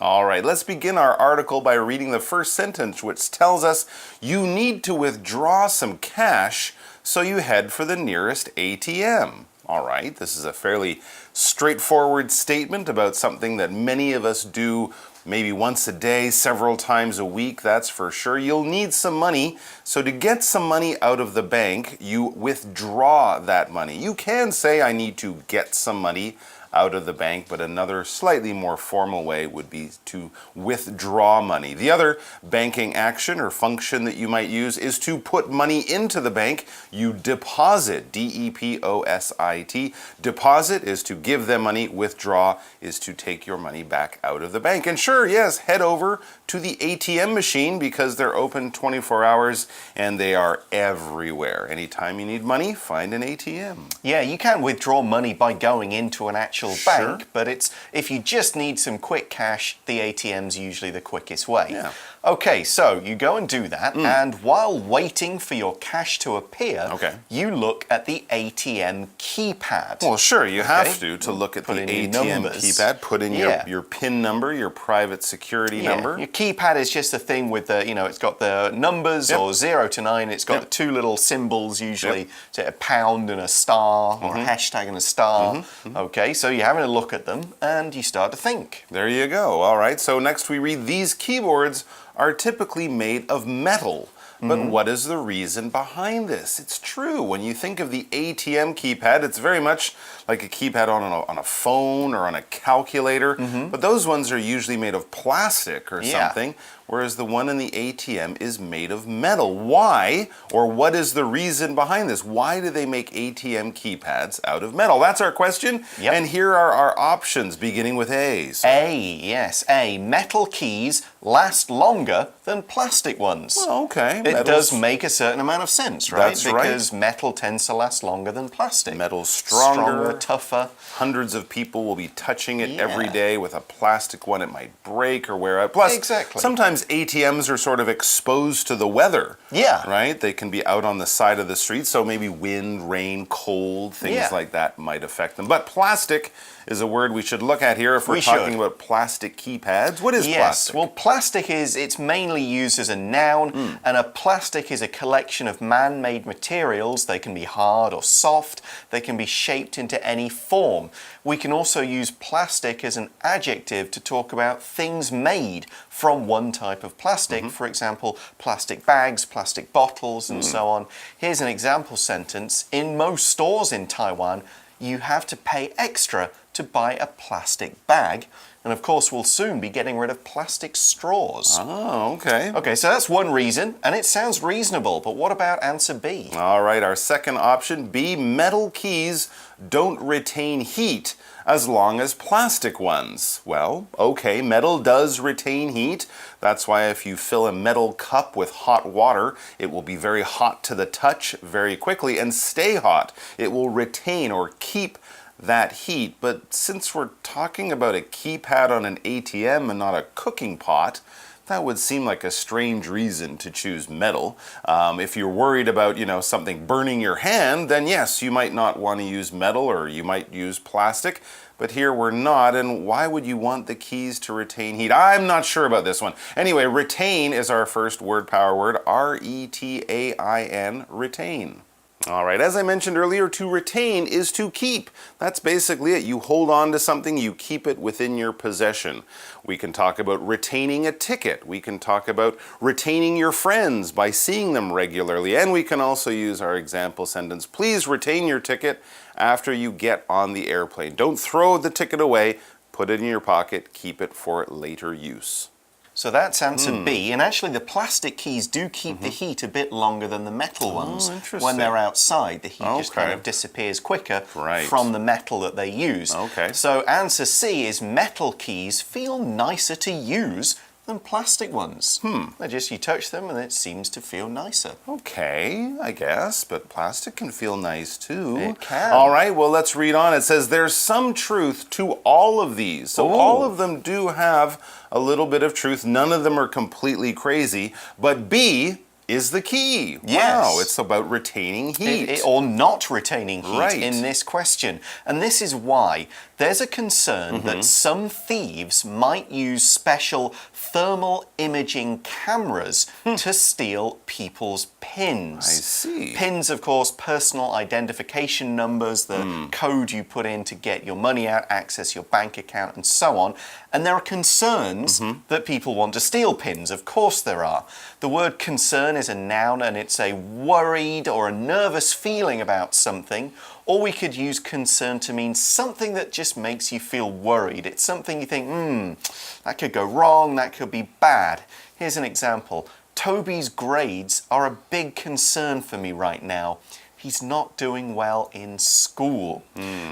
All right, let's begin our article by reading the first sentence, which tells us you need to withdraw some cash, so you head for the nearest ATM. All right, this is a fairly straightforward statement about something that many of us do maybe once a day, several times a week, that's for sure. You'll need some money, so to get some money out of the bank, you withdraw that money. You can say, I need to get some money out of the bank, but another slightly more formal way would be to withdraw money. The other banking action or function that you might use is to put money into the bank. You deposit, D-E-P-O-S-I-T. Deposit is to give them money. Withdraw is to take your money back out of the bank. And sure, yes, head over to the ATM machine because they're open 24 hours and they are everywhere. Anytime you need money, find an ATM. Yeah, you can withdraw money by going into an actual bank, but if you just need some quick cash, the ATM's usually the quickest way. Yeah. Okay, so you go and do that, and while waiting for your cash to appear, you look at the ATM keypad. Well, sure, you have to look at the ATM keypad, put in your PIN number, your private security number. Your keypad is just a thing with the, it's got the numbers or 0 to 9, it's got the two little symbols usually, a pound and a star, or a hashtag and a star. Okay, so you're having a look at them, and you start to think. There you go. All right, so next we read these keyboards are typically made of metal. But what is the reason behind this? It's true. When you think of the ATM keypad, it's very much like a keypad on a phone or on a calculator. But those ones are usually made of plastic or something, whereas the one in the ATM is made of metal. Why, or what is the reason behind this? Why do they make ATM keypads out of metal? That's our question. And here are our options, beginning with A. A, yes, A. Metal keys last longer than plastic ones. Well, okay. It does make a certain amount of sense, right? That's right. Because metal tends to last longer than plastic. Metal's stronger, tougher. Hundreds of people will be touching it every day. With a plastic one, it might break or wear out. Plus, sometimes ATMs are sort of exposed to the weather. Right? They can be out on the side of the street, so maybe wind, rain, cold, things like that might affect them. But plastic is a word we should look at here if we're talking about plastic keypads. What is plastic? Well, plastic it's mainly used as a noun, and a plastic is a collection of man-made materials. They can be hard or soft. They can be shaped into any form. We can also use plastic as an adjective to talk about things made from one type of plastic. For example, plastic bags, plastic bottles, and so on. Here's an example sentence. In most stores in Taiwan, you have to pay extra to buy a plastic bag. And of course, we'll soon be getting rid of plastic straws. Oh, okay. Okay, so that's one reason, and it sounds reasonable, but what about answer B? All right, our second option, B, metal keys don't retain heat as long as plastic ones. Well, okay, metal does retain heat. That's why if you fill a metal cup with hot water, it will be very hot to the touch very quickly and stay hot. It will retain or keep that heat. But since we're talking about a keypad on an ATM and not a cooking pot, that would seem like a strange reason to choose metal. If you're worried about, something burning your hand, then yes, you might not want to use metal, or you might use plastic. But here we're not, and why would you want the keys to retain heat? I'm not sure about this one. Anyway, retain is our first word power word, R-E-T-A-I-N, retain. All right, as I mentioned earlier, to retain is to keep. That's basically it. You hold on to something, you keep it within your possession. We can talk about retaining a ticket. We can talk about retaining your friends by seeing them regularly. And we can also use our example sentence, please retain your ticket after you get on the airplane. Don't throw the ticket away. Put it in your pocket. Keep it for later use. So that's answer B, and actually the plastic keys do keep the heat a bit longer than the metal ones. When they're outside, the heat just kind of disappears quicker from the metal that they use. So answer C is metal keys feel nicer to use than plastic ones. You touch them and it seems to feel nicer. Okay, I guess, but plastic can feel nice too. It can. All right, well, let's read on. It says there's some truth to all of these. So all of them do have a little bit of truth. None of them are completely crazy. But B is the key. Yes. Wow, it's about retaining heat. Or not retaining heat Right. in this question. And this is why there's a concern that some thieves might use special thermal imaging cameras to steal people's pins. I see. Pins, of course, personal identification numbers, the code you put in to get your money out, access your bank account, and so on. And there are concerns that people want to steal pins. Of course there are. The word concern is a noun and it's a worried or a nervous feeling about something. Or we could use concern to mean something that just makes you feel worried. It's something you think, that could go wrong, that could be bad. Here's an example. Toby's grades are a big concern for me right now. He's not doing well in school.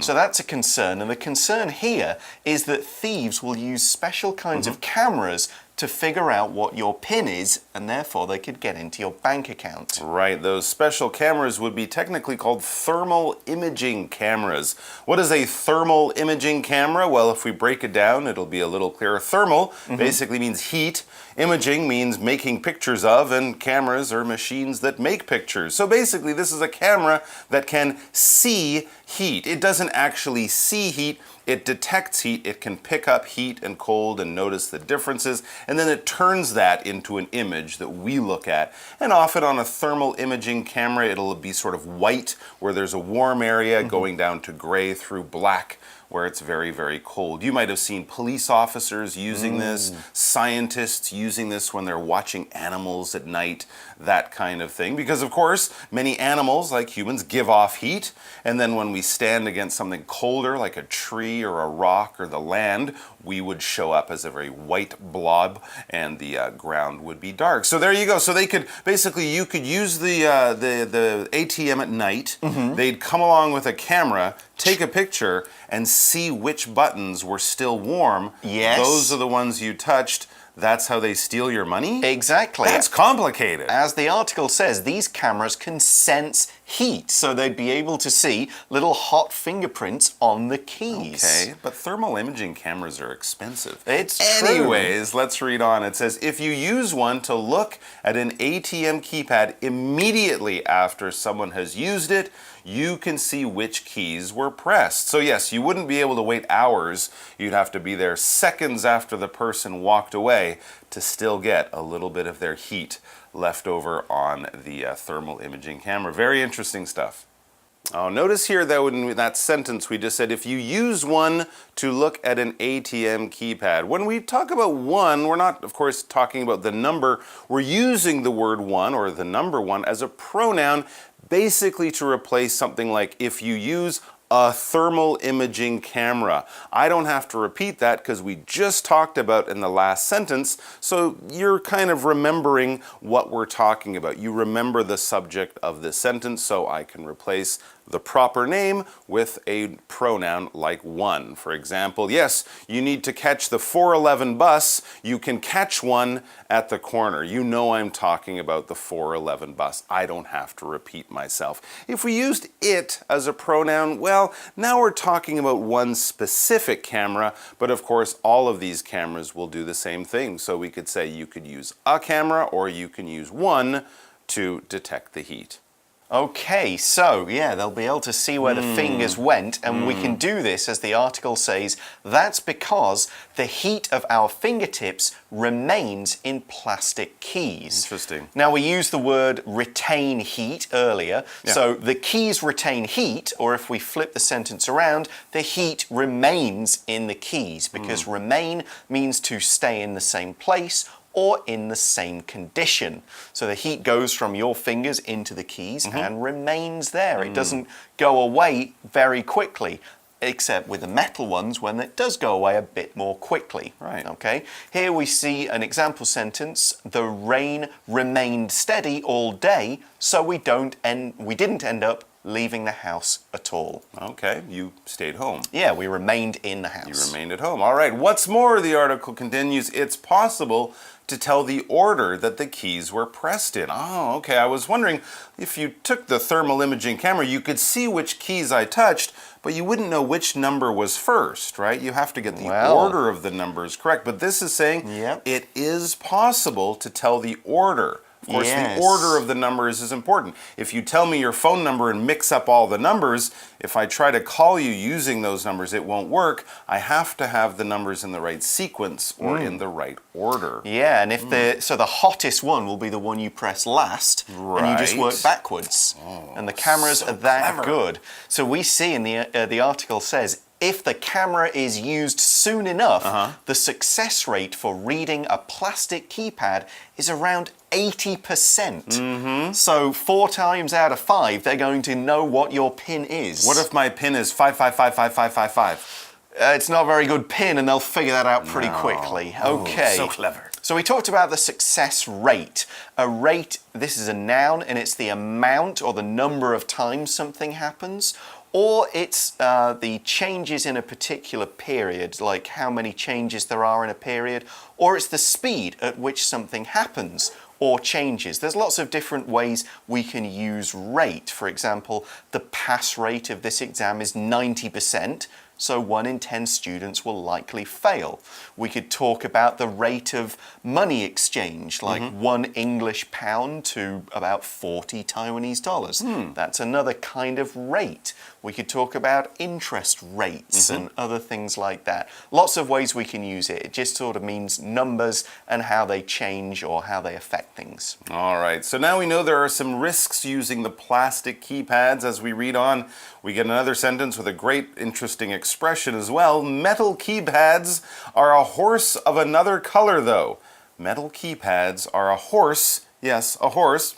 So that's a concern. And the concern here is that thieves will use special kinds of cameras to figure out what your PIN is, and therefore they could get into your bank account. Right, those special cameras would be technically called thermal imaging cameras. What is a thermal imaging camera? Well, if we break it down, it'll be a little clearer. Thermal basically means heat. Imaging means making pictures of, and cameras are machines that make pictures. So basically, this is a camera that can see heat. It doesn't actually see heat. It detects heat, it can pick up heat and cold and notice the differences, and then it turns that into an image that we look at. And often on a thermal imaging camera, it'll be sort of white, where there's a warm area, going down to gray through black, where it's very, very cold. You might have seen police officers using this, scientists using this when they're watching animals at night, that kind of thing. Because of course, many animals, like humans, give off heat, and then when we stand against something colder, like a tree or a rock or the land, we would show up as a very white blob, and the ground would be dark. So there you go. So they could, basically, you could use the ATM at night. They'd come along with a camera, take a picture, and see which buttons were still warm. Yes. Those are the ones you touched. That's how they steal your money? Exactly. That's complicated. As the article says, these cameras can sense heat, so they'd be able to see little hot fingerprints on the keys. Okay, but thermal imaging cameras are expensive. It's true. Anyways, let's read on. It says, if you use one to look at an ATM keypad immediately after someone has used it, you can see which keys were pressed. So yes, you wouldn't be able to wait hours. You'd have to be there seconds after the person walked away to still get a little bit of their heat left over on the thermal imaging camera. Very interesting stuff. Oh, notice here that in that sentence we just said, if you use one to look at an ATM keypad. When we talk about one, we're not, of course, talking about the number. We're using the word one, or the number one, as a pronoun, basically to replace something like if you use a thermal imaging camera. I don't have to repeat that because we just talked about in the last sentence, so you're kind of remembering what we're talking about. You remember the subject of this sentence, so I can replace the proper name with a pronoun like one. For example, yes, you need to catch the 411 bus. You can catch one at the corner. You know I'm talking about the 411 bus. I don't have to repeat myself. If we used it as a pronoun, well, now we're talking about one specific camera, but of course all of these cameras will do the same thing. So we could say you could use a camera, or you can use one to detect the heat. Okay, so yeah, they'll be able to see where the fingers went, and we can do this, as the article says, that's because the heat of our fingertips remains in plastic keys. Interesting. Now, we used the word retain heat earlier, so the keys retain heat, or if we flip the sentence around, the heat remains in the keys, because remain means to stay in the same place or in the same condition. So the heat goes from your fingers into the keys and remains there. It doesn't go away very quickly, except with the metal ones when it does go away a bit more quickly. Right. Okay. Here we see an example sentence. The rain remained steady all day, so we didn't end up leaving the house at all. Okay, you stayed home. Yeah, we remained in the house. You remained at home. All right, what's more, the article continues, it's possible to tell the order that the keys were pressed in. Oh, okay, I was wondering, if you took the thermal imaging camera, you could see which keys I touched, but you wouldn't know which number was first, right? You have to get the order of the numbers correct. But this is saying it is possible to tell the order Of course, Yes. the order of the numbers is important. If you tell me your phone number and mix up all the numbers, if I try to call you using those numbers, it won't work. I have to have the numbers in the right sequence or in the right order. Yeah, and if the hottest one will be the one you press last, and you just work Right. backwards. And the cameras so are that clever. good. So we see in the article says, if the camera is used soon enough, the success rate for reading a plastic keypad is around 80%. So 4 times out of 5, they're going to know what your PIN is. What if my PIN is 55555555? It's not a very good PIN, and they'll figure that out pretty quickly. Okay. So clever. So we talked about the success rate. A rate, this is a noun, and it's the amount or the number of times something happens, or it's the changes in a particular period, like how many changes there are in a period, or it's the speed at which something happens or changes. There's lots of different ways we can use rate. For example, the pass rate of this exam is 90%. So 1 in 10 students will likely fail. We could talk about the rate of money exchange, like 1 English pound to about 40 Taiwanese dollars. That's another kind of rate. We could talk about interest rates and other things like that. Lots of ways we can use it. It just sort of means numbers and how they change or how they affect things. All right, so now we know there are some risks using the plastic keypads. As we read on, we get another sentence with a great, interesting expression as well. Metal keypads are a horse of another color, though. Metal keypads are a horse, yes, a horse,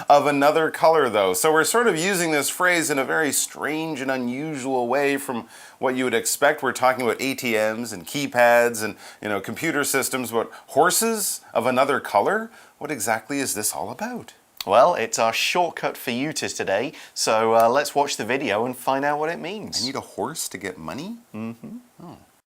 of another color, though. So we're sort of using this phrase in a very strange and unusual way from what you would expect. We're talking about ATMs and keypads and, computer systems, but horses of another color? What exactly is this all about? Well, it's our shortcut for you today, so let's watch the video and find out what it means. I need a horse to get money? Mm-hmm. Oh.